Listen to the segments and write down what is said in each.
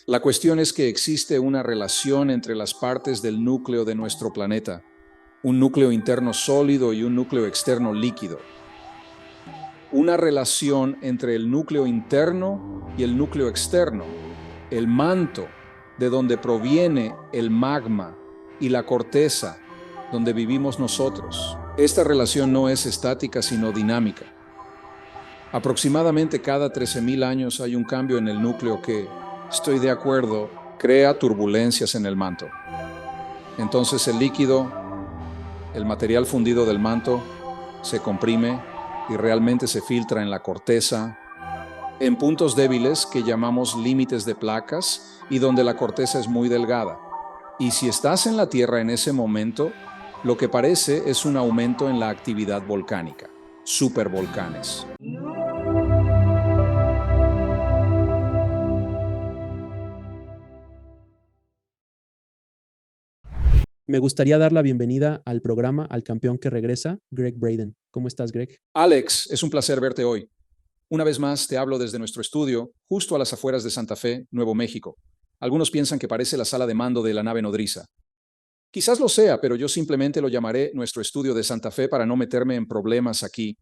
La cuestión es que existe una relación entre las partes del núcleo de nuestro planeta, un núcleo interno sólido y un núcleo externo líquido. Una relación entre el núcleo interno y el núcleo externo, el manto, de donde proviene el magma, y la corteza, donde vivimos nosotros. Esta relación no es estática, sino dinámica. Aproximadamente cada 13.000 años hay un cambio en el núcleo que, estoy de acuerdo, crea turbulencias en el manto. Entonces el líquido, el material fundido del manto, se comprime y realmente se filtra en la corteza, en puntos débiles que llamamos límites de placas y donde la corteza es muy delgada. Y si estás en la Tierra en ese momento, lo que parece es un aumento en la actividad volcánica, supervolcanes. Me gustaría dar la bienvenida al programa al campeón que regresa, Greg Braden. ¿Cómo estás, Greg? Alex, es un placer verte hoy. Una vez más te hablo desde nuestro estudio, justo a las afueras de Santa Fe, Nuevo México. Algunos piensan que parece la sala de mando de la nave nodriza. Quizás lo sea, pero yo simplemente lo llamaré nuestro estudio de Santa Fe para no meterme en problemas aquí.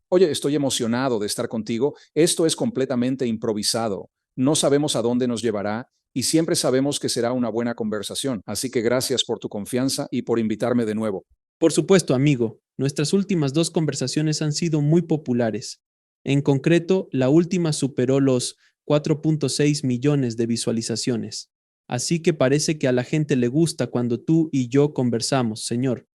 Oye, estoy emocionado de estar contigo. Esto es completamente improvisado. No sabemos a dónde nos llevará y siempre sabemos que será una buena conversación. Así que gracias por tu confianza y por invitarme de nuevo. Por supuesto, amigo. Nuestras últimas dos conversaciones han sido muy populares. En concreto, la última superó los 4.6 millones de visualizaciones. Así que parece que a la gente le gusta cuando tú y yo conversamos, señor.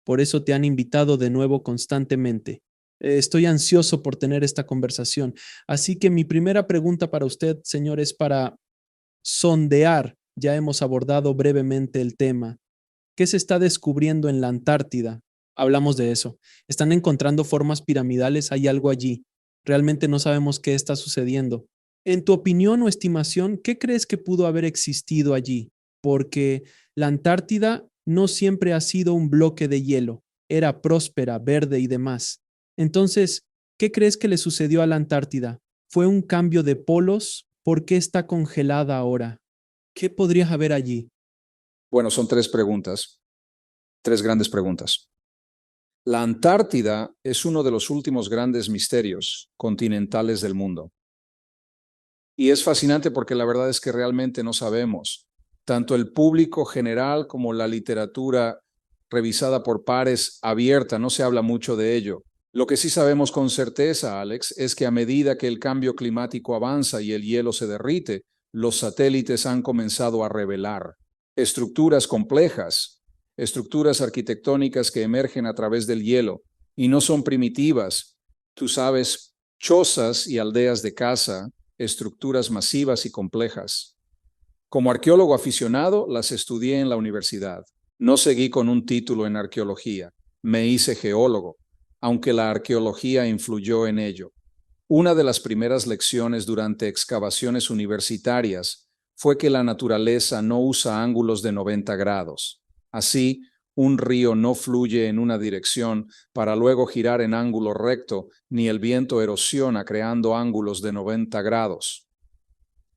Por eso te han invitado de nuevo constantemente. Estoy ansioso por tener esta conversación. Así que mi primera pregunta para usted, señor, es para sondear. Ya hemos abordado brevemente el tema. ¿Qué se está descubriendo en la Antártida? Hablamos de eso. Están encontrando formas piramidales, hay algo allí. Realmente no sabemos qué está sucediendo. En tu opinión o estimación, ¿qué crees que pudo haber existido allí? Porque la Antártida no siempre ha sido un bloque de hielo. Era próspera, verde y demás. Entonces, ¿qué crees que le sucedió a la Antártida? ¿Fue un cambio de polos? ¿Por qué está congelada ahora? ¿Qué podría haber allí? Bueno, son tres preguntas, tres grandes preguntas. La Antártida es uno de los últimos grandes misterios continentales del mundo. Y es fascinante porque la verdad es que realmente no sabemos. Tanto el público general como la literatura revisada por pares abierta, no se habla mucho de ello. Lo que sí sabemos con certeza, Alex, es que a medida que el cambio climático avanza y el hielo se derrite, los satélites han comenzado a revelar estructuras complejas, estructuras arquitectónicas que emergen a través del hielo y no son primitivas. Tú sabes, chozas y aldeas de caza, estructuras masivas y complejas. Como arqueólogo aficionado, las estudié en la universidad. No seguí con un título en arqueología. Me hice geólogo, aunque la arqueología influyó en ello. Una de las primeras lecciones durante excavaciones universitarias fue que la naturaleza no usa ángulos de 90 grados. Así, un río no fluye en una dirección para luego girar en ángulo recto, ni el viento erosiona creando ángulos de 90 grados.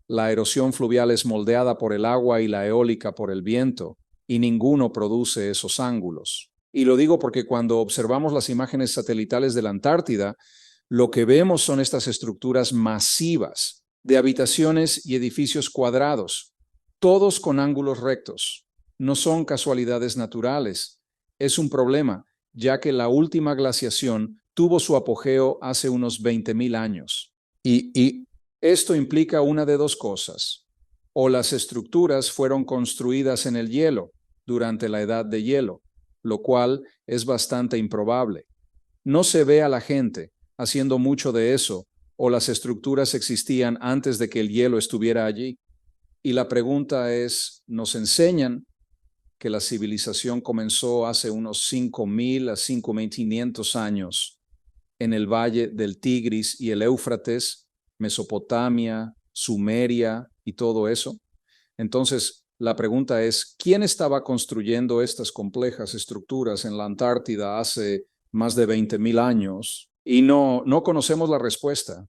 La erosión fluvial es moldeada por el agua y la eólica por el viento, y ninguno produce esos ángulos. Y lo digo porque cuando observamos las imágenes satelitales de la Antártida, lo que vemos son estas estructuras masivas de habitaciones y edificios cuadrados, todos con ángulos rectos. No son casualidades naturales. Es un problema, ya que la última glaciación tuvo su apogeo hace unos 20.000 años. Y esto implica una de dos cosas. O las estructuras fueron construidas en el hielo, durante la edad de hielo, lo cual es bastante improbable. No se ve a la gente haciendo mucho de eso, o las estructuras existían antes de que el hielo estuviera allí. Y la pregunta es, ¿nos enseñan que la civilización comenzó hace unos 5.000 a 5.500 años en el valle del Tigris y el Éufrates, Mesopotamia, Sumeria y todo eso? Entonces, la pregunta es, ¿quién estaba construyendo estas complejas estructuras en la Antártida hace más de 20.000 años? Y no conocemos la respuesta.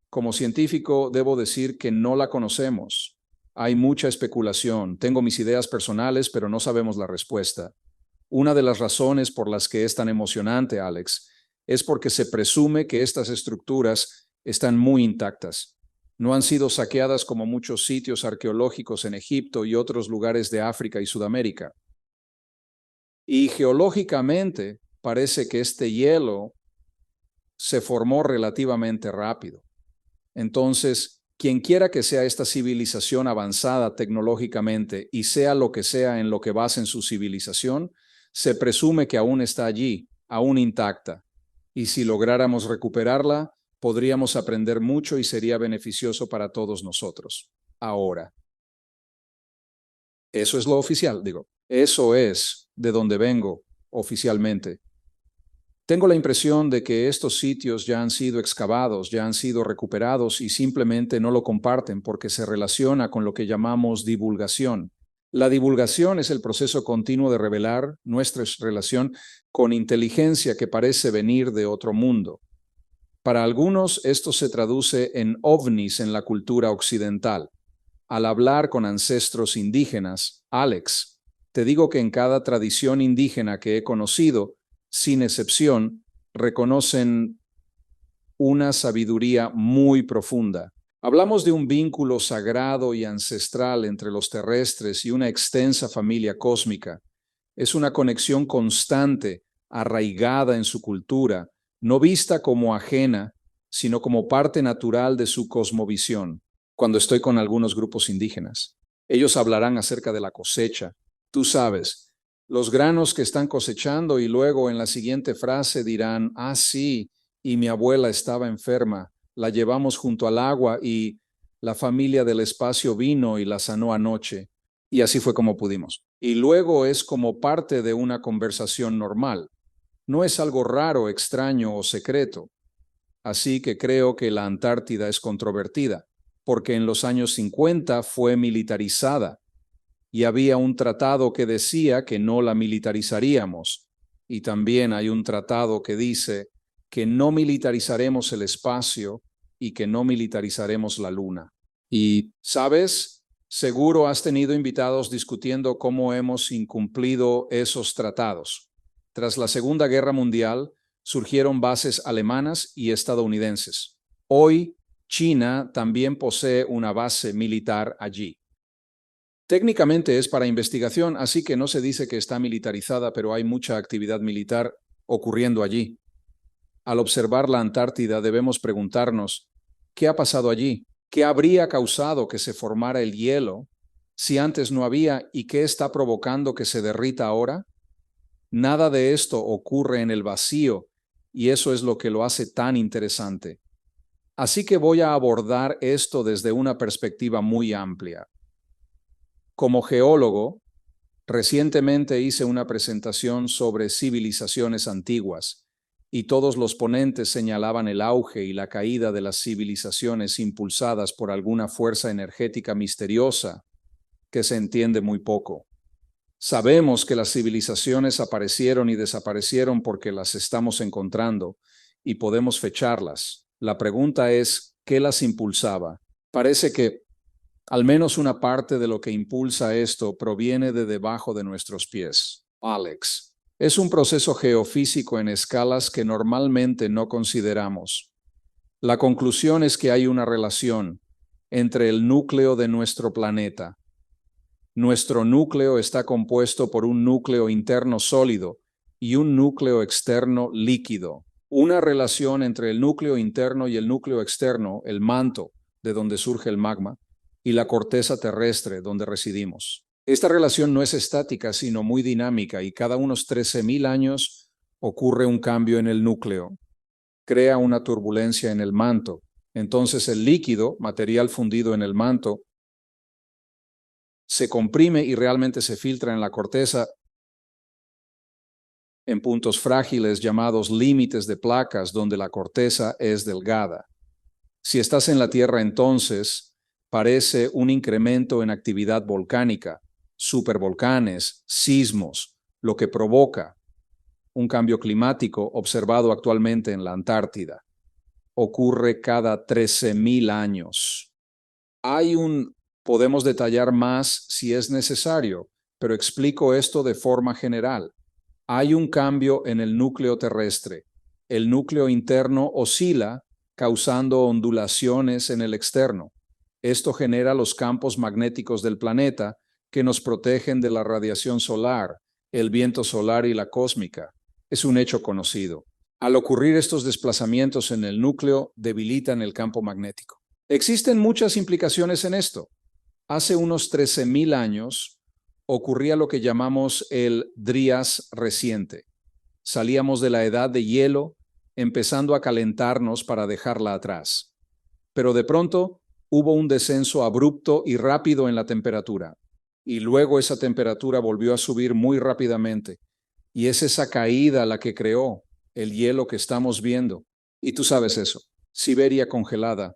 Como científico, debo decir que no la conocemos. Hay mucha especulación. Tengo mis ideas personales, pero no sabemos la respuesta. Una de las razones por las que es tan emocionante, Alex, es porque se presume que estas estructuras están muy intactas. No han sido saqueadas como muchos sitios arqueológicos en Egipto y otros lugares de África y Sudamérica. Y geológicamente parece que este hielo se formó relativamente rápido. Entonces, quien quiera que sea esta civilización avanzada tecnológicamente y sea lo que sea en lo que basen su civilización, se presume que aún está allí, aún intacta. Y si lográramos recuperarla, podríamos aprender mucho y sería beneficioso para todos nosotros. Ahora, eso es lo oficial, digo. Eso es de donde vengo oficialmente. Tengo la impresión de que estos sitios ya han sido excavados, ya han sido recuperados y simplemente no lo comparten porque se relaciona con lo que llamamos divulgación. La divulgación es el proceso continuo de revelar nuestra relación con inteligencia que parece venir de otro mundo. Para algunos esto se traduce en ovnis en la cultura occidental. Al hablar con ancestros indígenas, Alex, te digo que en cada tradición indígena que he conocido, sin excepción, reconocen una sabiduría muy profunda. Hablamos de un vínculo sagrado y ancestral entre los terrestres y una extensa familia cósmica. Es una conexión constante, arraigada en su cultura, no vista como ajena, sino como parte natural de su cosmovisión. Cuando estoy con algunos grupos indígenas, ellos hablarán acerca de la cosecha. Tú sabes, los granos que están cosechando y luego en la siguiente frase dirán, ah, sí, y mi abuela estaba enferma, la llevamos junto al agua y la familia del espacio vino y la sanó anoche. Y así fue como pudimos. Y luego es como parte de una conversación normal. No es algo raro, extraño o secreto. Así que creo que la Antártida es controvertida, porque en los años 50 fue militarizada y había un tratado que decía que no la militarizaríamos. Y también hay un tratado que dice que no militarizaremos el espacio y que no militarizaremos la luna. Y, ¿sabes? Seguro has tenido invitados discutiendo cómo hemos incumplido esos tratados. Tras la Segunda Guerra Mundial, surgieron bases alemanas y estadounidenses. Hoy, China también posee una base militar allí. Técnicamente es para investigación, así que no se dice que está militarizada, pero hay mucha actividad militar ocurriendo allí. Al observar la Antártida debemos preguntarnos, ¿qué ha pasado allí? ¿Qué habría causado que se formara el hielo si antes no había y qué está provocando que se derrita ahora? Nada de esto ocurre en el vacío y eso es lo que lo hace tan interesante. Así que voy a abordar esto desde una perspectiva muy amplia. Como geólogo, recientemente hice una presentación sobre civilizaciones antiguas y todos los ponentes señalaban el auge y la caída de las civilizaciones impulsadas por alguna fuerza energética misteriosa que se entiende muy poco. Sabemos que las civilizaciones aparecieron y desaparecieron porque las estamos encontrando y podemos fecharlas. La pregunta es, ¿qué las impulsaba? Parece que al menos una parte de lo que impulsa esto proviene de debajo de nuestros pies. Alex, es un proceso geofísico en escalas que normalmente no consideramos. La conclusión es que hay una relación entre el núcleo de nuestro planeta. Nuestro núcleo está compuesto por un núcleo interno sólido y un núcleo externo líquido. Una relación entre el núcleo interno y el núcleo externo, el manto, de donde surge el magma, y la corteza terrestre, donde residimos. Esta relación no es estática, sino muy dinámica, y cada unos 13.000 años ocurre un cambio en el núcleo. Crea una turbulencia en el manto. Entonces el líquido, material fundido en el manto, se comprime y realmente se filtra en la corteza en puntos frágiles llamados límites de placas, donde la corteza es delgada. Si estás en la Tierra, entonces parece un incremento en actividad volcánica, supervolcanes, sismos, lo que provoca un cambio climático observado actualmente en la Antártida. Ocurre cada 13.000 años. Hay un Podemos detallar más si es necesario, pero explico esto de forma general. Hay un cambio en el núcleo terrestre. El núcleo interno oscila, causando ondulaciones en el externo. Esto genera los campos magnéticos del planeta que nos protegen de la radiación solar, el viento solar y la cósmica. Es un hecho conocido. Al ocurrir estos desplazamientos en el núcleo, debilitan el campo magnético. Existen muchas implicaciones en esto. Hace unos 13,000 años ocurría lo que llamamos el Drías reciente. Salíamos de la edad de hielo, empezando a calentarnos para dejarla atrás. Pero de pronto hubo un descenso abrupto y rápido en la temperatura. Y luego esa temperatura volvió a subir muy rápidamente. Y es esa caída la que creó el hielo que estamos viendo. Y tú sabes eso, Siberia congelada.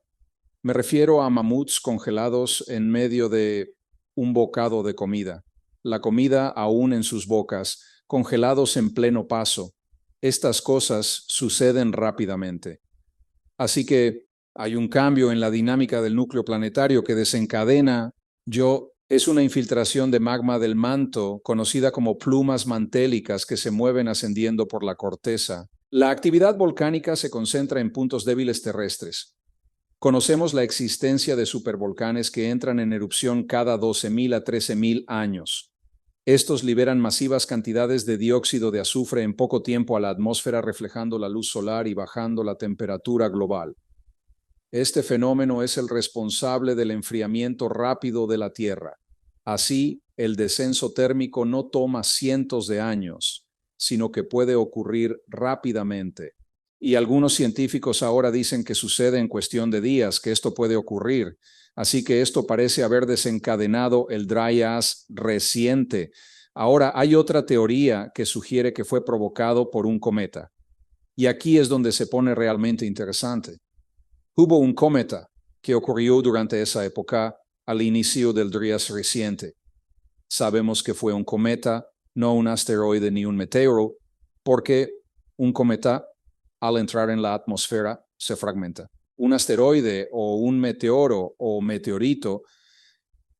Me refiero a mamuts congelados en medio de un bocado de comida. La comida aún en sus bocas, congelados en pleno paso. Estas cosas suceden rápidamente. Así que hay un cambio en la dinámica del núcleo planetario que desencadena. Es una infiltración de magma del manto, conocida como plumas mantélicas que se mueven ascendiendo por la corteza. La actividad volcánica se concentra en puntos débiles terrestres. Conocemos la existencia de supervolcanes que entran en erupción cada 12,000 a 13,000 años. Estos liberan masivas cantidades de dióxido de azufre en poco tiempo a la atmósfera, reflejando la luz solar y bajando la temperatura global. Este fenómeno es el responsable del enfriamiento rápido de la Tierra. Así, el descenso térmico no toma cientos de años, sino que puede ocurrir rápidamente. Y algunos científicos ahora dicen que sucede en cuestión de días, que esto puede ocurrir. Así que esto parece haber desencadenado el Dryas reciente. Ahora, hay otra teoría que sugiere que fue provocado por un cometa. Y aquí es donde se pone realmente interesante. Hubo un cometa que ocurrió durante esa época al inicio del Dryas reciente. Sabemos que fue un cometa, no un asteroide ni un meteoro, porque un cometa, al entrar en la atmósfera, se fragmenta. Un asteroide o un meteoro o meteorito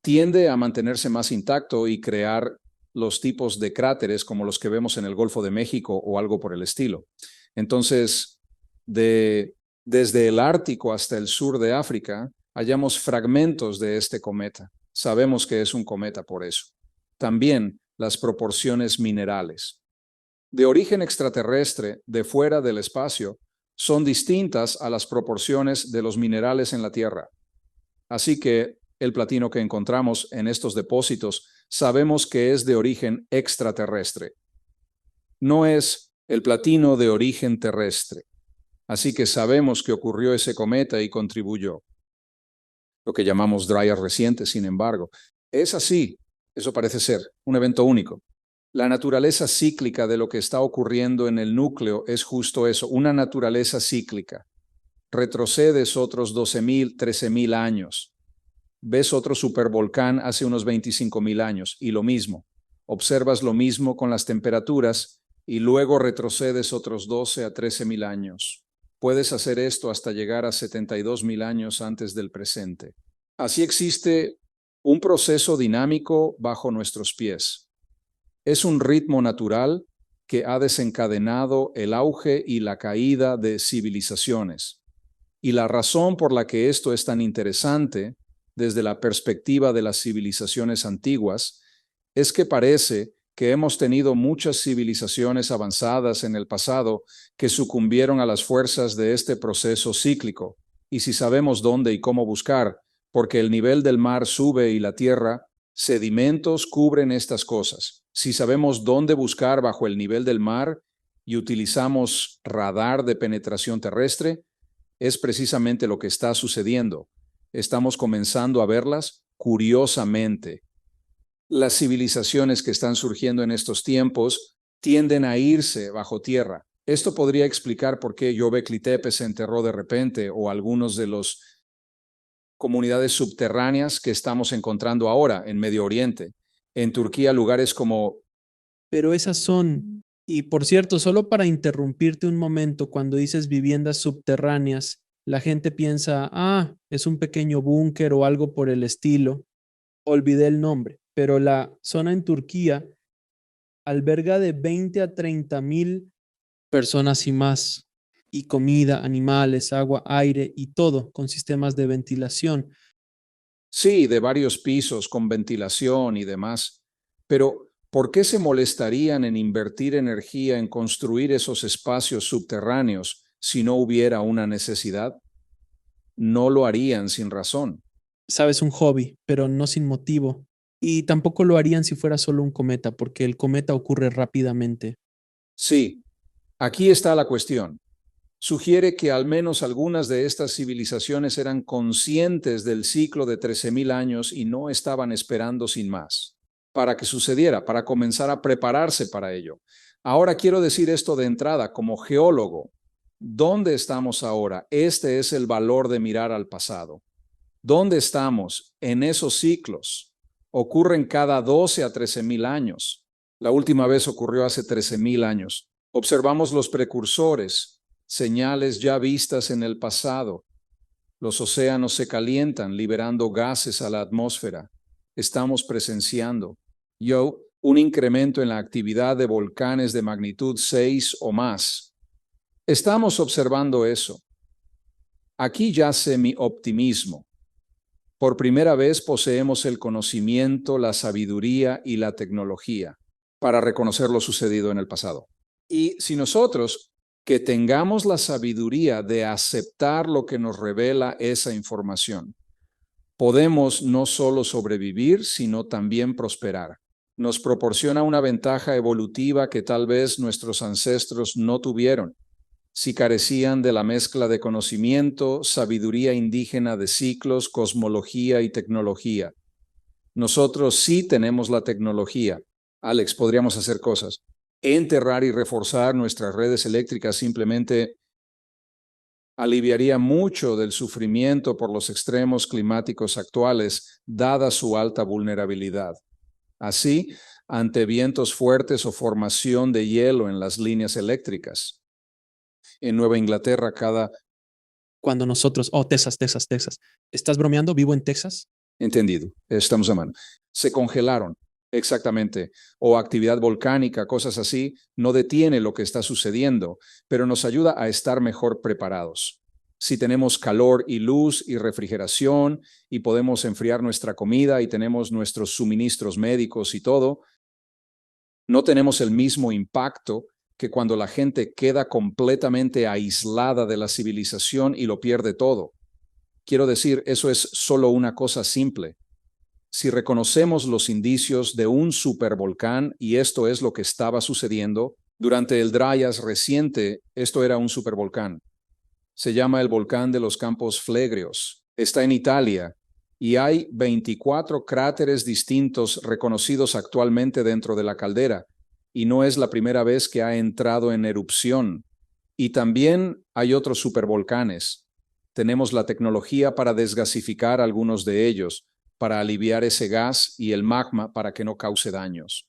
tiende a mantenerse más intacto y crear los tipos de cráteres como los que vemos en el Golfo de México o algo por el estilo. Entonces, desde el Ártico hasta el sur de África, hallamos fragmentos de este cometa. Sabemos que es un cometa por eso. También las proporciones minerales. De origen extraterrestre, de fuera del espacio, son distintas a las proporciones de los minerales en la Tierra. Así que el platino que encontramos en estos depósitos sabemos que es de origen extraterrestre. No es el platino de origen terrestre. Así que sabemos que ocurrió ese cometa y contribuyó. Lo que llamamos Dryas reciente, sin embargo, es así. Eso parece ser un evento único. La naturaleza cíclica de lo que está ocurriendo en el núcleo es justo eso, una naturaleza cíclica. Retrocedes otros 12,000, 13,000 años. Ves otro supervolcán hace unos 25,000 años y lo mismo. Observas lo mismo con las temperaturas y luego retrocedes otros 12 a 13,000 años. Puedes hacer esto hasta llegar a 72,000 años antes del presente. Así existe un proceso dinámico bajo nuestros pies. Es un ritmo natural que ha desencadenado el auge y la caída de civilizaciones. Y la razón por la que esto es tan interesante desde la perspectiva de las civilizaciones antiguas es que parece que hemos tenido muchas civilizaciones avanzadas en el pasado que sucumbieron a las fuerzas de este proceso cíclico. Y si sabemos dónde y cómo buscar, porque el nivel del mar sube y la tierra, sedimentos cubren estas cosas. Si sabemos dónde buscar bajo el nivel del mar y utilizamos radar de penetración terrestre, es precisamente lo que está sucediendo. Estamos comenzando a verlas curiosamente. Las civilizaciones que están surgiendo en estos tiempos tienden a irse bajo tierra. Esto podría explicar por qué Göbekli Tepe se enterró de repente o algunos de los comunidades subterráneas que estamos encontrando ahora en Medio Oriente. En Turquía, lugares como... Pero esas son, y por cierto, solo para interrumpirte un momento, cuando dices viviendas subterráneas, la gente piensa, es un pequeño búnker o algo por el estilo. olvidé el nombre, pero la zona en Turquía alberga de 20 a 30.000 personas y más, y comida, animales, agua, aire y todo con sistemas de ventilación. Sí, de varios pisos, con ventilación y demás. Pero, ¿por qué se molestarían en invertir energía en construir esos espacios subterráneos si no hubiera una necesidad? No lo harían sin razón. Sabes, un hobby, pero no sin motivo. Y tampoco lo harían si fuera solo un cometa, porque el cometa ocurre rápidamente. Sí, aquí está la cuestión. Sugiere que al menos algunas de estas civilizaciones eran conscientes del ciclo de 13.000 años y no estaban esperando sin más para que sucediera, para comenzar a prepararse para ello. Ahora quiero decir esto de entrada como geólogo. ¿Dónde estamos ahora? Este es el valor de mirar al pasado. ¿Dónde estamos en esos ciclos? Ocurren cada 12 a 13.000 años. La última vez ocurrió hace 13.000 años. Observamos los precursores, señales ya vistas en el pasado. Los océanos se calientan, liberando gases a la atmósfera. Estamos presenciando un incremento en la actividad de volcanes de magnitud 6 o más. Estamos observando eso. Aquí yace mi optimismo. Por primera vez poseemos el conocimiento, la sabiduría y la tecnología para reconocer lo sucedido en el pasado. Y si nosotros que tengamos la sabiduría de aceptar lo que nos revela esa información, podemos no solo sobrevivir, sino también prosperar. Nos proporciona una ventaja evolutiva que tal vez nuestros ancestros no tuvieron, si carecían de la mezcla de conocimiento, sabiduría indígena de ciclos, cosmología y tecnología. Nosotros sí tenemos la tecnología. Alex, podríamos hacer cosas. Enterrar y reforzar nuestras redes eléctricas simplemente aliviaría mucho del sufrimiento por los extremos climáticos actuales, dada su alta vulnerabilidad. Así, ante vientos fuertes o formación de hielo en las líneas eléctricas. En Nueva Inglaterra, Cuando nosotros, Texas. ¿Estás bromeando? ¿Vivo en Texas? Entendido, estamos a mano. Se congelaron, exactamente, o actividad volcánica, cosas así, no detiene lo que está sucediendo, pero nos ayuda a estar mejor preparados. Si tenemos calor y luz y refrigeración y podemos enfriar nuestra comida y tenemos nuestros suministros médicos y todo, no tenemos el mismo impacto que cuando la gente queda completamente aislada de la civilización y lo pierde todo. Quiero decir, eso es solo una cosa simple. Si reconocemos los indicios de un supervolcán, y esto es lo que estaba sucediendo, durante el Dryas reciente, esto era un supervolcán. Se llama el volcán de los Campos Flegreos. Está en Italia y hay 24 cráteres distintos reconocidos actualmente dentro de la caldera, y no es la primera vez que ha entrado en erupción. Y también hay otros supervolcanes. Tenemos la tecnología para desgasificar algunos de ellos, para aliviar ese gas y el magma para que no cause daños.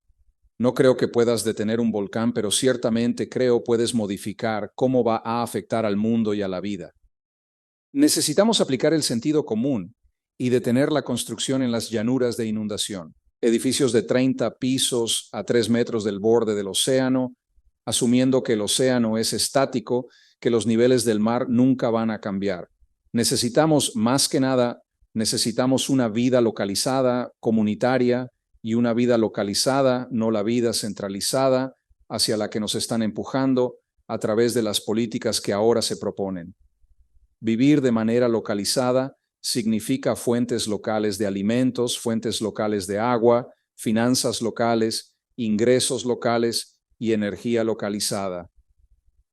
No creo que puedas detener un volcán, pero ciertamente creo puedes modificar cómo va a afectar al mundo y a la vida. Necesitamos aplicar el sentido común y detener la construcción en las llanuras de inundación. Edificios de 30 pisos a 3 metros del borde del océano, asumiendo que el océano es estático, que los niveles del mar nunca van a cambiar. Necesitamos, más que nada, necesitamos una vida localizada, comunitaria, y una vida localizada, no la vida centralizada, hacia la que nos están empujando a través de las políticas que ahora se proponen. Vivir de manera localizada significa fuentes locales de alimentos, fuentes locales de agua, finanzas locales, ingresos locales y energía localizada.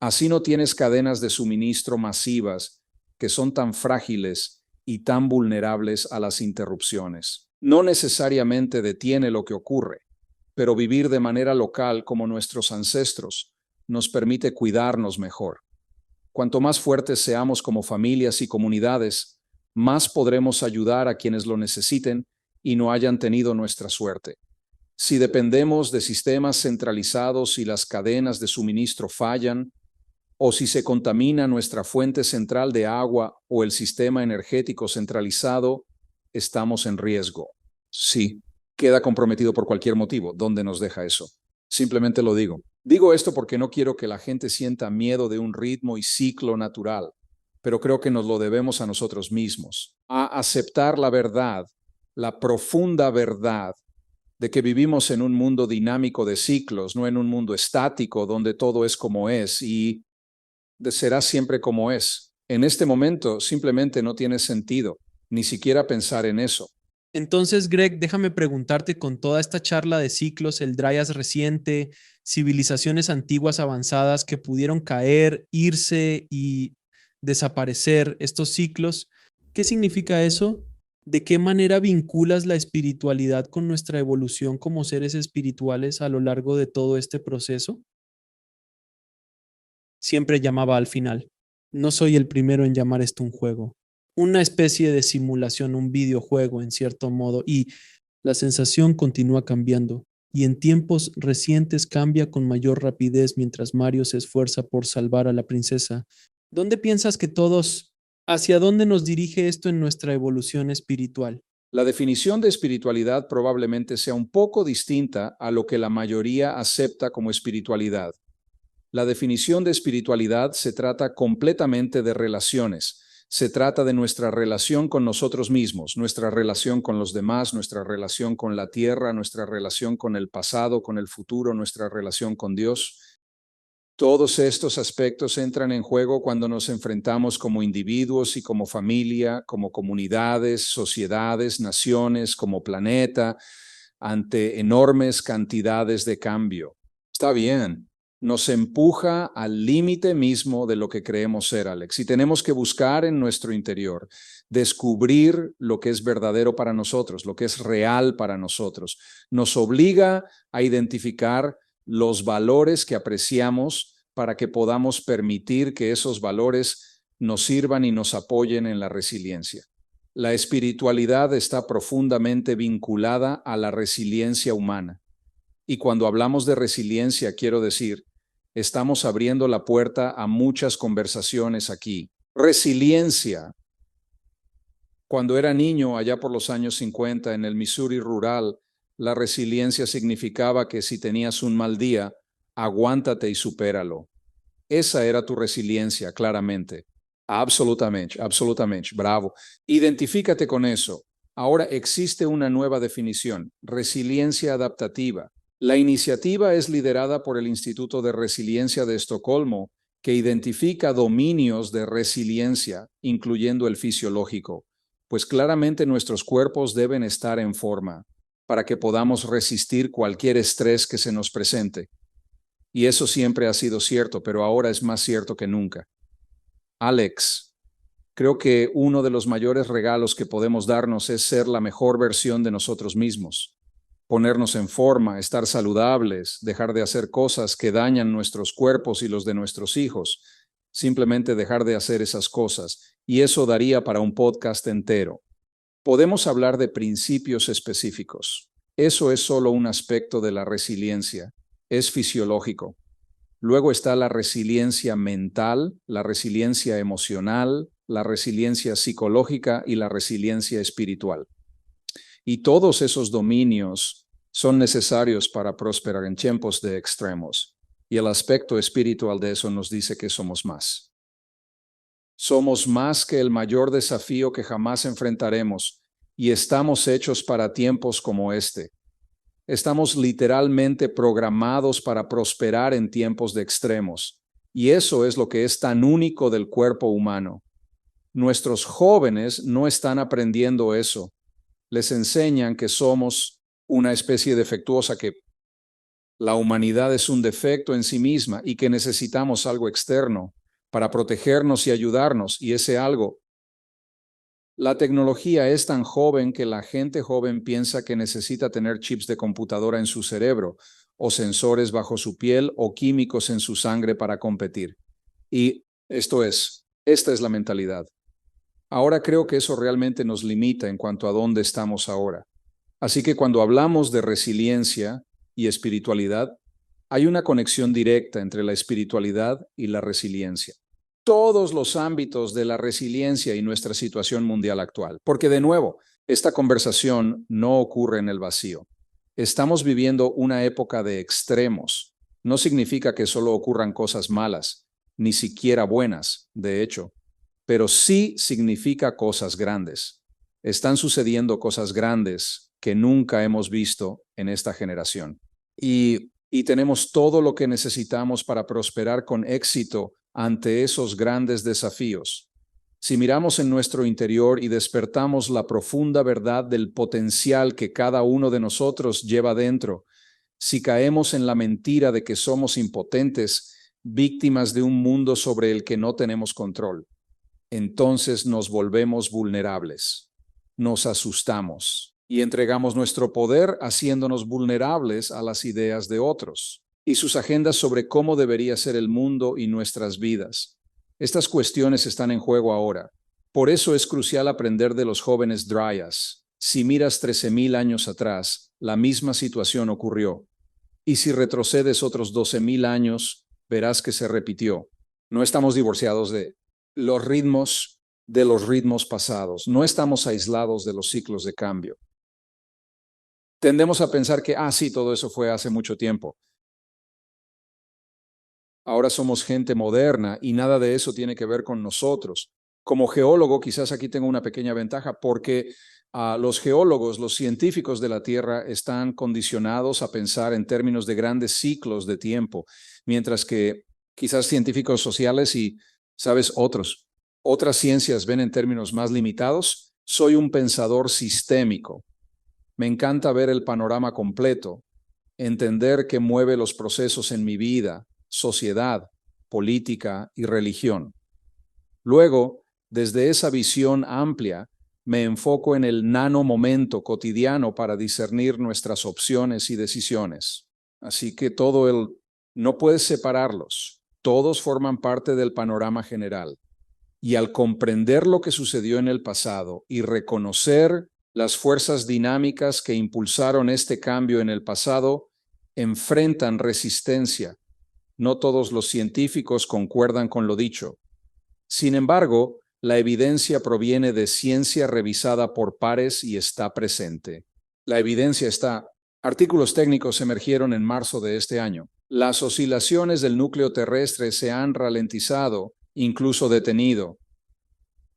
Así no tienes cadenas de suministro masivas que son tan frágiles y tan vulnerables a las interrupciones. No necesariamente detiene lo que ocurre, pero vivir de manera local como nuestros ancestros nos permite cuidarnos mejor. Cuanto más fuertes seamos como familias y comunidades, más podremos ayudar a quienes lo necesiten y no hayan tenido nuestra suerte. Si dependemos de sistemas centralizados y las cadenas de suministro fallan, o si se contamina nuestra fuente central de agua o el sistema energético centralizado, estamos en riesgo. Sí, queda comprometido por cualquier motivo. ¿Dónde nos deja eso? Simplemente lo digo. Digo esto porque no quiero que la gente sienta miedo de un ritmo y ciclo natural, pero creo que nos lo debemos a nosotros mismos, a aceptar la verdad, la profunda verdad de que vivimos en un mundo dinámico de ciclos, no en un mundo estático donde todo es como es y será siempre como es. En este momento simplemente no tiene sentido ni siquiera pensar en eso. Entonces, Greg, déjame preguntarte con toda esta charla de ciclos, el Dryas reciente, civilizaciones antiguas avanzadas que pudieron caer, irse y desaparecer, estos ciclos, ¿qué significa eso? ¿De qué manera vinculas la espiritualidad con nuestra evolución como seres espirituales a lo largo de todo este proceso? Siempre llamaba al final. No soy el primero en llamar esto un juego. Una especie de simulación, un videojuego en cierto modo, y la sensación continúa cambiando. Y en tiempos recientes cambia con mayor rapidez mientras Mario se esfuerza por salvar a la princesa. ¿Dónde piensas que hacia dónde nos dirige esto en nuestra evolución espiritual? La definición de espiritualidad probablemente sea un poco distinta a lo que la mayoría acepta como espiritualidad. La definición de espiritualidad se trata completamente de relaciones. Se trata de nuestra relación con nosotros mismos, nuestra relación con los demás, nuestra relación con la tierra, nuestra relación con el pasado, con el futuro, nuestra relación con Dios. Todos estos aspectos entran en juego cuando nos enfrentamos como individuos y como familia, como comunidades, sociedades, naciones, como planeta, ante enormes cantidades de cambio. Está bien, nos empuja al límite mismo de lo que creemos ser, Alex, y tenemos que buscar en nuestro interior, descubrir lo que es verdadero para nosotros, lo que es real para nosotros. Nos obliga a identificar los valores que apreciamos para que podamos permitir que esos valores nos sirvan y nos apoyen en la resiliencia. La espiritualidad está profundamente vinculada a la resiliencia humana. Y cuando hablamos de resiliencia, quiero decir, estamos abriendo la puerta a muchas conversaciones aquí. Resiliencia. Cuando era niño, allá por los años 50, en el Missouri rural, la resiliencia significaba que si tenías un mal día, aguántate y supéralo. Esa era tu resiliencia, claramente. Absolutamente, absolutamente, bravo. Identifícate con eso. Ahora existe una nueva definición, resiliencia adaptativa. La iniciativa es liderada por el Instituto de Resiliencia de Estocolmo, que identifica dominios de resiliencia, incluyendo el fisiológico, pues claramente nuestros cuerpos deben estar en forma para que podamos resistir cualquier estrés que se nos presente. Y eso siempre ha sido cierto, pero ahora es más cierto que nunca. Alex, creo que uno de los mayores regalos que podemos darnos es ser la mejor versión de nosotros mismos. Ponernos en forma, estar saludables, dejar de hacer cosas que dañan nuestros cuerpos y los de nuestros hijos. Simplemente dejar de hacer esas cosas. Y eso daría para un podcast entero. Podemos hablar de principios específicos. Eso es solo un aspecto de la resiliencia. Es fisiológico. Luego está la resiliencia mental, la resiliencia emocional, la resiliencia psicológica y la resiliencia espiritual. Y todos esos dominios son necesarios para prosperar en tiempos de extremos. Y el aspecto espiritual de eso nos dice que somos más. Somos más que el mayor desafío que jamás enfrentaremos y estamos hechos para tiempos como este. Estamos literalmente programados para prosperar en tiempos de extremos. Y eso es lo que es tan único del cuerpo humano. Nuestros jóvenes no están aprendiendo eso. Les enseñan que somos una especie defectuosa, que la humanidad es un defecto en sí misma y que necesitamos algo externo para protegernos y ayudarnos. Y ese algo, la tecnología es tan joven que la gente joven piensa que necesita tener chips de computadora en su cerebro, o sensores bajo su piel, o químicos en su sangre para competir. Y esta es la mentalidad. Ahora creo que eso realmente nos limita en cuanto a dónde estamos ahora. Así que cuando hablamos de resiliencia y espiritualidad, hay una conexión directa entre la espiritualidad y la resiliencia. Todos los ámbitos de la resiliencia y nuestra situación mundial actual. Porque de nuevo, Esta conversación no ocurre en el vacío. Estamos viviendo una época de extremos. No significa que solo ocurran cosas malas, ni siquiera buenas, de hecho, pero sí significa cosas grandes. Están sucediendo cosas grandes que nunca hemos visto en esta generación. Y tenemos todo lo que necesitamos para prosperar con éxito ante esos grandes desafíos. Si miramos en nuestro interior y despertamos la profunda verdad del potencial que cada uno de nosotros lleva dentro, si caemos en la mentira de que somos impotentes, víctimas de un mundo sobre el que no tenemos control, entonces nos volvemos vulnerables, nos asustamos y entregamos nuestro poder haciéndonos vulnerables a las ideas de otros y sus agendas sobre cómo debería ser el mundo y nuestras vidas. Estas cuestiones están en juego ahora. Por eso es crucial aprender de los jóvenes Dryas. Si miras 13,000 años atrás, la misma situación ocurrió. Y si retrocedes otros 12,000 años, verás que se repitió. No estamos divorciados de los ritmos pasados. No estamos aislados de los ciclos de cambio. Tendemos a pensar que, sí, todo eso fue hace mucho tiempo. Ahora somos gente moderna y nada de eso tiene que ver con nosotros. Como geólogo, quizás aquí tengo una pequeña ventaja porque los geólogos, los científicos de la Tierra están condicionados a pensar en términos de grandes ciclos de tiempo, mientras que quizás científicos sociales y, sabes, otras ciencias ven en términos más limitados. Soy un pensador sistémico. Me encanta ver el panorama completo, entender qué mueve los procesos en mi vida, sociedad, política y religión. Luego, desde esa visión amplia, me enfoco en el nanomomento cotidiano para discernir nuestras opciones y decisiones. Así que no puedes separarlos. Todos forman parte del panorama general. Y al comprender lo que sucedió en el pasado y reconocer las fuerzas dinámicas que impulsaron este cambio en el pasado, enfrentan resistencia. No todos los científicos concuerdan con lo dicho. Sin embargo, la evidencia proviene de ciencia revisada por pares y está presente. La evidencia está. Artículos técnicos emergieron en marzo de este año. Las oscilaciones del núcleo terrestre se han ralentizado, incluso detenido.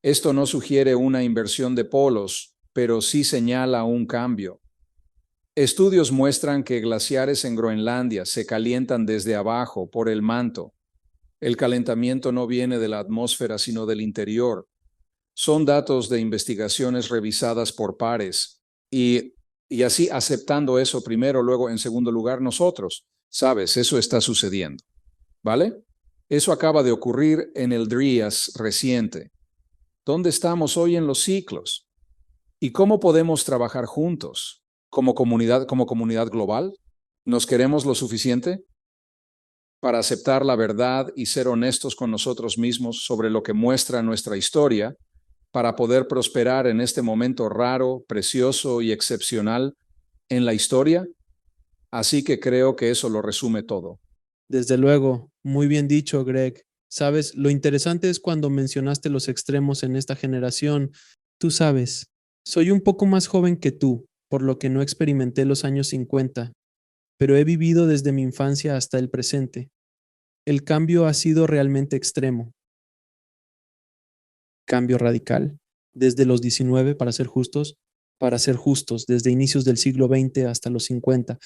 Esto no sugiere una inversión de polos, pero sí señala un cambio. Estudios muestran que glaciares en Groenlandia se calientan desde abajo por el manto. El calentamiento no viene de la atmósfera, sino del interior. Son datos de investigaciones revisadas por pares. Y así aceptando eso primero, luego en segundo lugar nosotros. Sabes, eso está sucediendo. ¿Vale? Eso acaba de ocurrir en el Dryas reciente. ¿Dónde estamos hoy en los ciclos? ¿Y cómo podemos trabajar juntos? Como comunidad global, ¿nos queremos lo suficiente para aceptar la verdad y ser honestos con nosotros mismos sobre lo que muestra nuestra historia para poder prosperar en este momento raro, precioso y excepcional en la historia? Así que creo que eso lo resume todo. Desde luego, muy bien dicho, Greg. Sabes, lo interesante es cuando mencionaste los extremos en esta generación. Tú sabes, soy un poco más joven que tú, por lo que no experimenté los años 50, pero he vivido desde mi infancia hasta el presente. El cambio ha sido realmente extremo. Cambio radical. Desde los 19, para ser justos, desde inicios del siglo XX hasta los 50,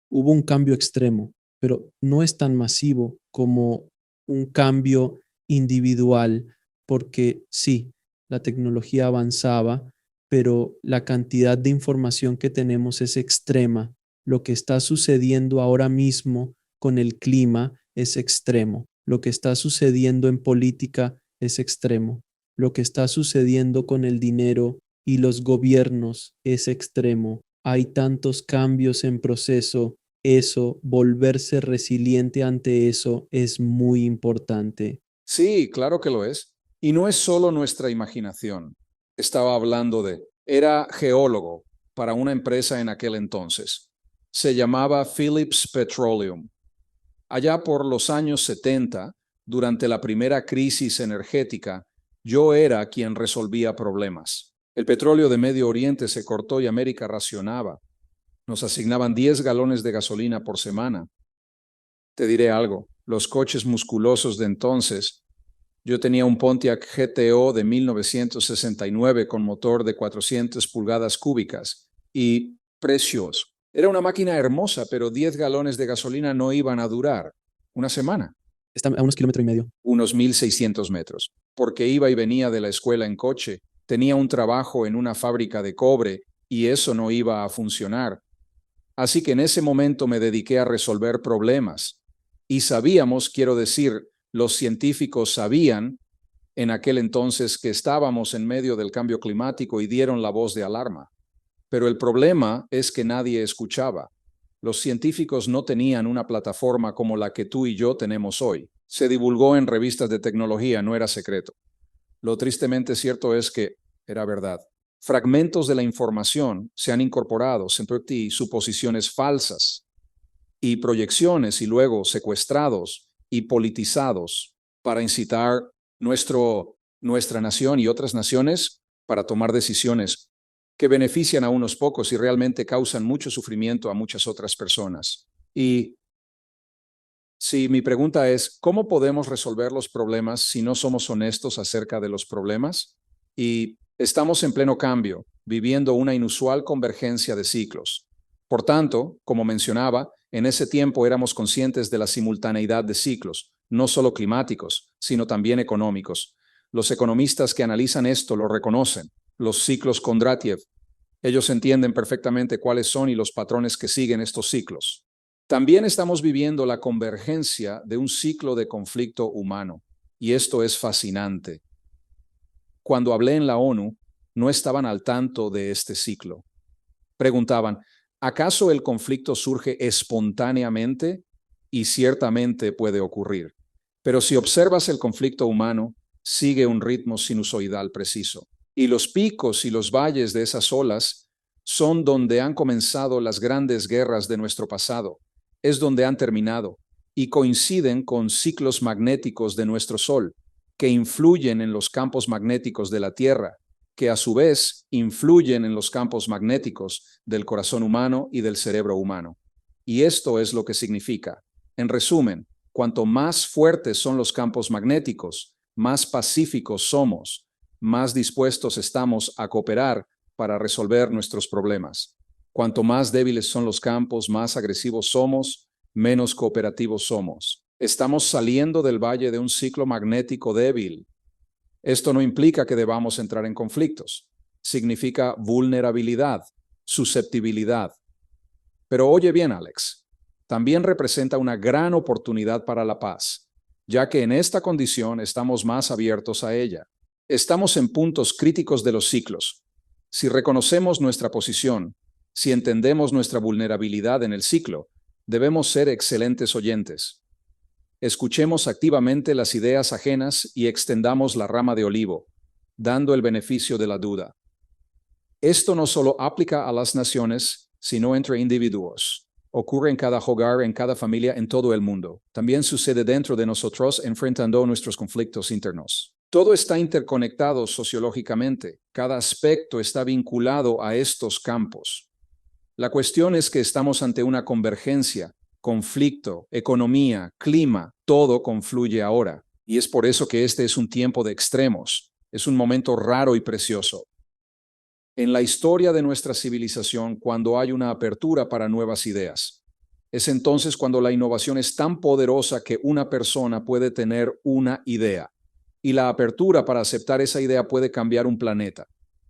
hubo un cambio extremo, pero no es tan masivo como un cambio individual, porque sí, la tecnología avanzaba, pero la cantidad de información que tenemos es extrema. Lo que está sucediendo ahora mismo con el clima es extremo. Lo que está sucediendo en política es extremo. Lo que está sucediendo con el dinero y los gobiernos es extremo. Hay tantos cambios en proceso. Eso, volverse resiliente ante eso es muy importante. Sí, claro que lo es. Y no es solo nuestra imaginación. Era geólogo para una empresa en aquel entonces. Se llamaba Phillips Petroleum. Allá por los años 70, durante la primera crisis energética, yo era quien resolvía problemas. El petróleo de Medio Oriente se cortó y América racionaba. Nos asignaban 10 galones de gasolina por semana. Te diré algo, los coches musculosos de entonces, yo tenía un Pontiac GTO de 1969 con motor de 400 pulgadas cúbicas y precioso. Era una máquina hermosa, pero 10 galones de gasolina no iban a durar una semana. Está a unos 1,5 kilómetros. Unos 1,600 metros, porque iba y venía de la escuela en coche, tenía un trabajo en una fábrica de cobre y eso no iba a funcionar. Así que en ese momento me dediqué a resolver problemas. Y sabíamos, quiero decir, los científicos sabían en aquel entonces que estábamos en medio del cambio climático y dieron la voz de alarma. Pero el problema es que nadie escuchaba. Los científicos no tenían una plataforma como la que tú y yo tenemos hoy. Se divulgó en revistas de tecnología, no era secreto. Lo tristemente cierto es que era verdad. Fragmentos de la información se han incorporado, siempre suposiciones falsas y proyecciones y luego secuestrados y politizados para incitar nuestra nación y otras naciones para tomar decisiones que benefician a unos pocos y realmente causan mucho sufrimiento a muchas otras personas. Y si mi pregunta es, ¿cómo podemos resolver los problemas si no somos honestos acerca de los problemas? Y estamos en pleno cambio, viviendo una inusual convergencia de ciclos. Por tanto, como mencionaba, en ese tiempo éramos conscientes de la simultaneidad de ciclos, no solo climáticos, sino también económicos. Los economistas que analizan esto lo reconocen, los ciclos Kondratiev. Ellos entienden perfectamente cuáles son y los patrones que siguen estos ciclos. También estamos viviendo la convergencia de un ciclo de conflicto humano, y esto es fascinante. Cuando hablé en la ONU, no estaban al tanto de este ciclo. Preguntaban, ¿acaso el conflicto surge espontáneamente? Y ciertamente puede ocurrir. Pero si observas el conflicto humano, sigue un ritmo sinusoidal preciso. Y los picos y los valles de esas olas son donde han comenzado las grandes guerras de nuestro pasado. Es donde han terminado y coinciden con ciclos magnéticos de nuestro Sol, que influyen en los campos magnéticos de la Tierra, que a su vez influyen en los campos magnéticos del corazón humano y del cerebro humano. Y esto es lo que significa. En resumen, cuanto más fuertes son los campos magnéticos, más pacíficos somos, más dispuestos estamos a cooperar para resolver nuestros problemas. Cuanto más débiles son los campos, más agresivos somos, menos cooperativos somos. Estamos saliendo del valle de un ciclo magnético débil. Esto no implica que debamos entrar en conflictos. Significa vulnerabilidad, susceptibilidad. Pero oye bien, Alex, también representa una gran oportunidad para la paz, ya que en esta condición estamos más abiertos a ella. Estamos en puntos críticos de los ciclos. Si reconocemos nuestra posición, si entendemos nuestra vulnerabilidad en el ciclo, debemos ser excelentes oyentes. Escuchemos activamente las ideas ajenas y extendamos la rama de olivo, dando el beneficio de la duda. Esto no solo aplica a las naciones, sino entre individuos. Ocurre en cada hogar, en cada familia, en todo el mundo. También sucede dentro de nosotros enfrentando nuestros conflictos internos. Todo está interconectado sociológicamente. Cada aspecto está vinculado a estos campos. La cuestión es que estamos ante una convergencia, conflicto, economía, clima, todo confluye ahora. Y es por eso que este es un tiempo de extremos. Es un momento raro y precioso. En la historia de nuestra civilización, cuando hay una apertura para nuevas ideas, es entonces cuando la innovación es tan poderosa que una persona puede tener una idea. Y la apertura para aceptar esa idea puede cambiar un planeta.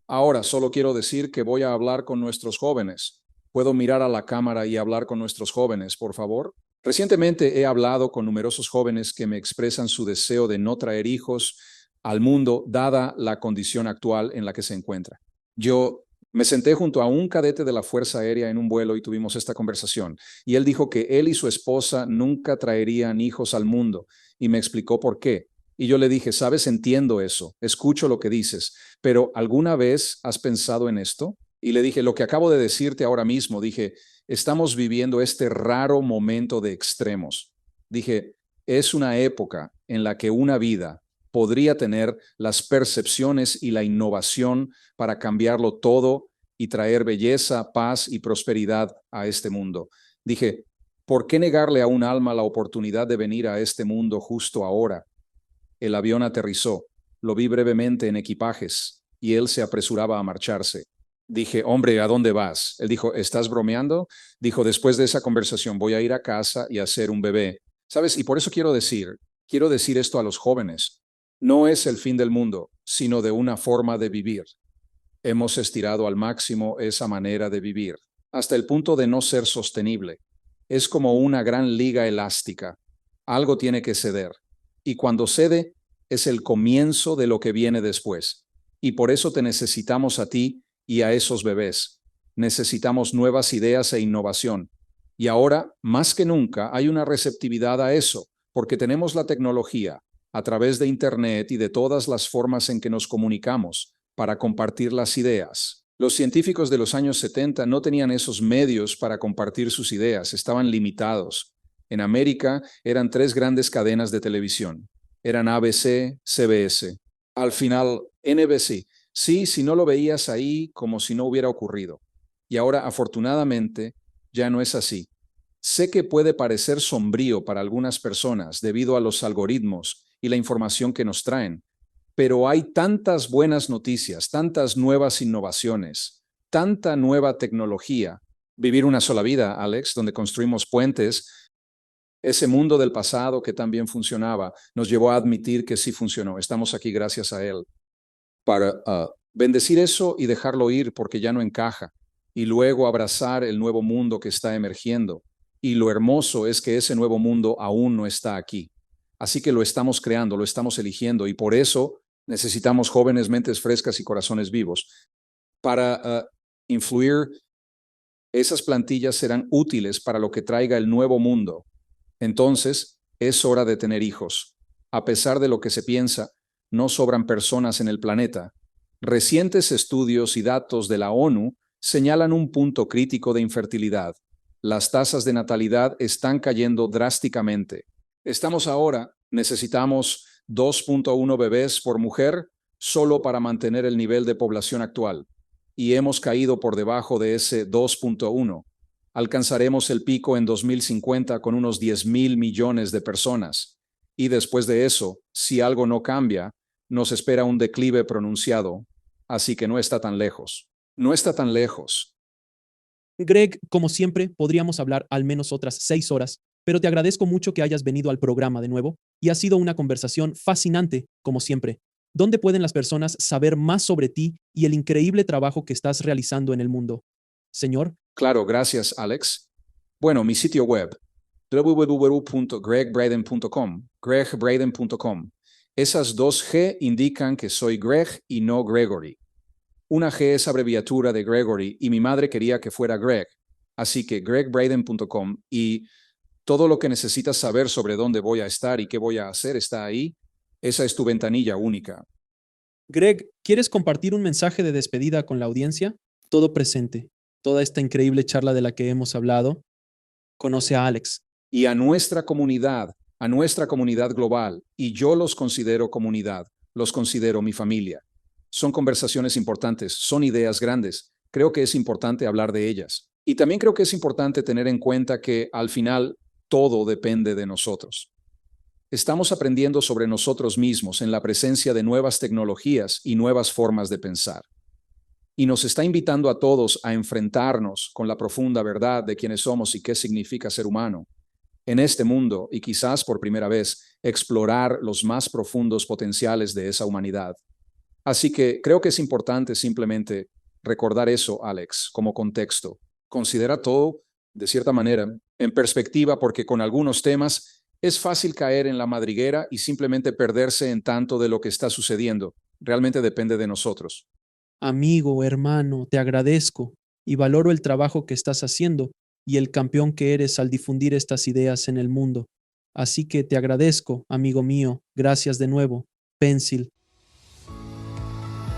Ahora, solo quiero decir que voy a hablar con nuestros jóvenes. ¿Puedo mirar a la cámara y hablar con nuestros jóvenes, por favor? Recientemente he hablado con numerosos jóvenes que me expresan su deseo de no traer hijos al mundo, dada la condición actual en la que se encuentra. Yo me senté junto a un cadete de la Fuerza Aérea en un vuelo y tuvimos esta conversación. Y él dijo que él y su esposa nunca traerían hijos al mundo. Y me explicó por qué. Y yo le dije, sabes, entiendo eso, escucho lo que dices, pero ¿alguna vez has pensado en esto? Y le dije, lo que acabo de decirte ahora mismo, dije, estamos viviendo este raro momento de extremos. Dije, es una época en la que una vida podría tener las percepciones y la innovación para cambiarlo todo y traer belleza, paz y prosperidad a este mundo. Dije, ¿por qué negarle a un alma la oportunidad de venir a este mundo justo ahora? El avión aterrizó, lo vi brevemente en equipajes y él se apresuraba a marcharse. Dije, hombre, ¿a dónde vas? Él dijo, ¿estás bromeando? Dijo, después de esa conversación voy a ir a casa y hacer un bebé. ¿Sabes? Y por eso quiero decir esto a los jóvenes. No es el fin del mundo, sino de una forma de vivir. Hemos estirado al máximo esa manera de vivir, hasta el punto de no ser sostenible. Es como una gran liga elástica. Algo tiene que ceder. Y cuando cede, es el comienzo de lo que viene después. Y por eso te necesitamos a ti y a esos bebés. Necesitamos nuevas ideas e innovación. Y ahora, más que nunca, hay una receptividad a eso, porque tenemos la tecnología, a través de Internet y de todas las formas en que nos comunicamos, para compartir las ideas. Los científicos de los años 70 no tenían esos medios para compartir sus ideas, estaban limitados. En América eran 3 grandes cadenas de televisión. Eran ABC, CBS. Al final, NBC. Sí, si no lo veías ahí, como si no hubiera ocurrido. Y ahora, afortunadamente, ya no es así. Sé que puede parecer sombrío para algunas personas debido a los algoritmos y la información que nos traen, pero hay tantas buenas noticias, tantas nuevas innovaciones, tanta nueva tecnología. Vivir una sola vida, Alex, donde construimos puentes. Ese mundo del pasado que tan bien funcionaba nos llevó a admitir que sí funcionó. Estamos aquí gracias a él. Para bendecir eso y dejarlo ir porque ya no encaja, y luego abrazar el nuevo mundo que está emergiendo. Y lo hermoso es que ese nuevo mundo aún no está aquí. Así que lo estamos creando, lo estamos eligiendo, y por eso necesitamos jóvenes, mentes frescas y corazones vivos. Para influir, esas plantillas serán útiles para lo que traiga el nuevo mundo. Entonces, es hora de tener hijos. A pesar de lo que se piensa, no sobran personas en el planeta. Recientes estudios y datos de la ONU señalan un punto crítico de infertilidad. Las tasas de natalidad están cayendo drásticamente. Necesitamos 2.1 bebés por mujer solo para mantener el nivel de población actual. Y hemos caído por debajo de ese 2.1. Alcanzaremos el pico en 2050 con unos 10.000 millones de personas. Y después de eso, si algo no cambia, nos espera un declive pronunciado. Así que no está tan lejos. No está tan lejos. Greg, como siempre, podríamos hablar al menos otras 6 horas, pero te agradezco mucho que hayas venido al programa de nuevo y ha sido una conversación fascinante, como siempre. ¿Dónde pueden las personas saber más sobre ti y el increíble trabajo que estás realizando en el mundo? Señor. Claro, gracias, Alex. Bueno, mi sitio web, www.gregbraden.com, gregbraden.com. Esas 2 G indican que soy Greg y no Gregory. Una G es abreviatura de Gregory y mi madre quería que fuera Greg. Así que gregbraden.com, y todo lo que necesitas saber sobre dónde voy a estar y qué voy a hacer está ahí. Esa es tu ventanilla única. Greg, ¿quieres compartir un mensaje de despedida con la audiencia? Todo presente, toda esta increíble charla de la que hemos hablado. Conoce a Alex. Y a nuestra comunidad global, y yo los considero comunidad, los considero mi familia. Son conversaciones importantes, son ideas grandes. Creo que es importante hablar de ellas. Y también creo que es importante tener en cuenta que al final todo depende de nosotros. Estamos aprendiendo sobre nosotros mismos en la presencia de nuevas tecnologías y nuevas formas de pensar. Y nos está invitando a todos a enfrentarnos con la profunda verdad de quiénes somos y qué significa ser humano en este mundo, y quizás por primera vez explorar los más profundos potenciales de esa humanidad. Así que creo que es importante simplemente recordar eso, Alex, como contexto. Considera todo, de cierta manera, en perspectiva, porque con algunos temas es fácil caer en la madriguera y simplemente perderse en tanto de lo que está sucediendo. Realmente depende de nosotros. Amigo, hermano, te agradezco y valoro el trabajo que estás haciendo y el campeón que eres al difundir estas ideas en el mundo. Así que te agradezco, amigo mío. Gracias de nuevo. Pencil.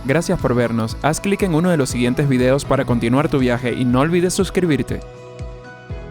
Gracias por vernos. Haz clic en uno de los siguientes videos para continuar tu viaje y no olvides suscribirte.